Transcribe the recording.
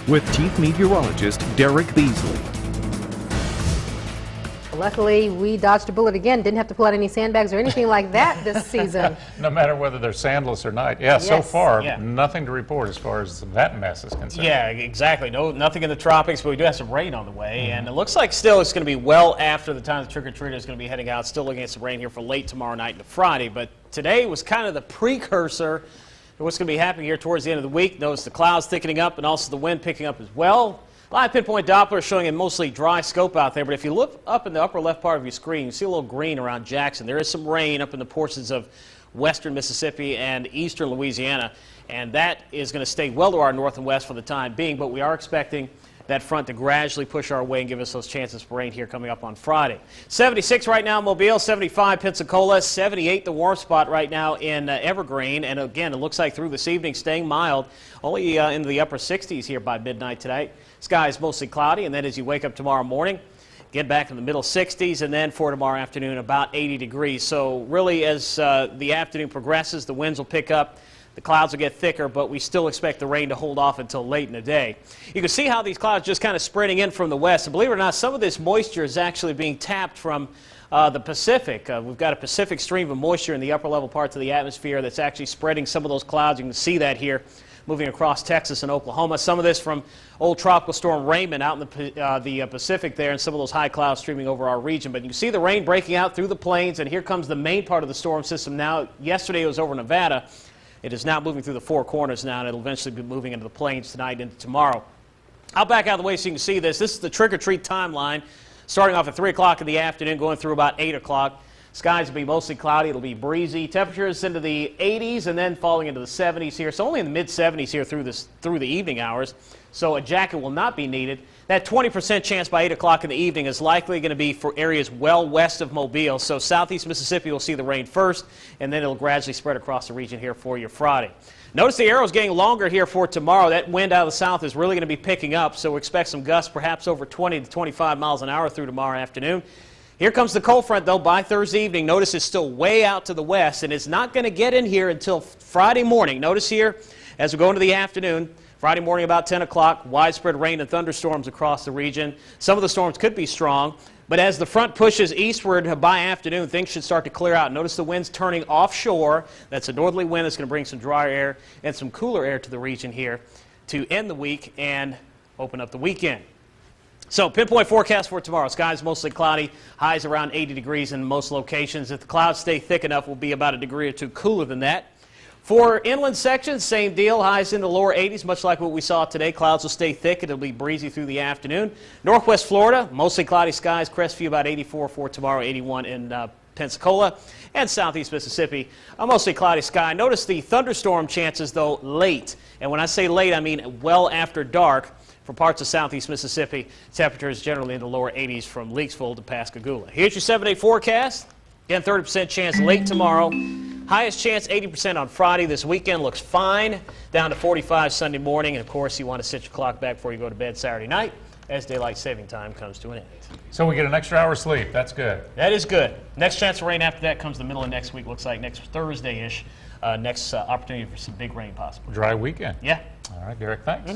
with Chief Meteorologist Derek Beasley. Luckily, we dodged a bullet again. Didn't have to pull out any sandbags or anything like that this season. No matter whether they're sandless or not. Yeah, Yes. so far, Yeah. nothing to report as far as that mess is concerned. Yeah, exactly. Nothing in the tropics, but we do have some rain on the way. And it looks like still it's going to be well after the time the trick-or-treater is going to be heading out. Still looking at some rain here for late tomorrow night into Friday. But today was kind of the precursor to what's going to be happening here towards the end of the week. Notice the clouds thickening up and also the wind picking up as well. Live pinpoint Doppler showing a mostly dry scope out there, but if you look up in the upper left part of your screen, you see a little green around Jackson. There is some rain up in the portions of western Mississippi and eastern Louisiana, and that is going to stay well to our north and west for the time being, but we are expecting that front to gradually push our way and give us those chances for rain here coming up on Friday. 76 right now in Mobile, 75 Pensacola, 78 the warm spot right now in Evergreen, and again, it looks like through this evening staying mild, only into the upper 60s here by midnight tonight. Sky is mostly cloudy, and then as you wake up tomorrow morning, get back in the middle 60s, and then for tomorrow afternoon, about 80 degrees. So really, as the afternoon progresses, the winds will pick up, the clouds will get thicker, but we still expect the rain to hold off until late in the day. You can see how these clouds just kind of spreading in from the west. And believe it or not, some of this moisture is actually being tapped from the Pacific. We've got a Pacific stream of moisture in the upper level parts of the atmosphere that's actually spreading some of those clouds. You can see that here moving across Texas and Oklahoma. Some of this from old tropical storm Raymond out in the Pacific there, and some of those high clouds streaming over our region. But you can see the rain breaking out through the plains, and here comes the main part of the storm system now. Yesterday it was over Nevada. It is now moving through the Four Corners now, and it'll eventually be moving into the plains tonight into tomorrow. I'll back out of the way so you can see this. This is the trick-or-treat timeline, starting off at 3 o'clock in the afternoon, going through about 8 o'clock. Skies will be mostly cloudy. It'll be breezy. Temperatures into the 80s and then falling into the 70s here. So only in the mid-70s here through the evening hours. So a jacket will not be needed. That 20% chance by 8 o'clock in the evening is likely going to be for areas well west of Mobile. So southeast Mississippi will see the rain first, and then it'll gradually spread across the region here for your Friday. Notice the arrow's getting longer here for tomorrow. That wind out of the south is really going to be picking up, so expect some gusts perhaps over 20 to 25 miles an hour through tomorrow afternoon. Here comes the cold front, though, by Thursday evening. Notice it's still way out to the west, and it's not going to get in here until Friday morning. Notice here, as we go into the afternoon, Friday morning about 10 o'clock, widespread rain and thunderstorms across the region. Some of the storms could be strong, but as the front pushes eastward by afternoon, things should start to clear out. Notice the wind's turning offshore. That's a northerly wind that's going to bring some drier air and some cooler air to the region here to end the week and open up the weekend. So, pinpoint forecast for tomorrow. Skies mostly cloudy, highs around 80 degrees in most locations. If the clouds stay thick enough, we'll be about a degree or two cooler than that. For inland sections, same deal, highs in the lower 80s, much like what we saw today. Clouds will stay thick. It'll be breezy through the afternoon. Northwest Florida, mostly cloudy skies. Crestview about 84 for tomorrow, 81 in Pensacola. And southeast Mississippi, a mostly cloudy sky. Notice the thunderstorm chances, though, late. And when I say late, I mean well after dark. For parts of southeast Mississippi, temperatures generally in the lower 80s from Leaksville to Pascagoula. Here's your 7-day forecast. Again, 30% chance late tomorrow. Highest chance 80% on Friday. This weekend looks fine. Down to 45 Sunday morning. And, of course, you want to set your clock back before you go to bed Saturday night as daylight saving time comes to an end. So we get an extra hour's sleep. That's good. That is good. Next chance of rain after that comes the middle of next week. Looks like next Thursday-ish. Next opportunity for some big rain possible. Dry weekend. Yeah. All right, Derek, thanks.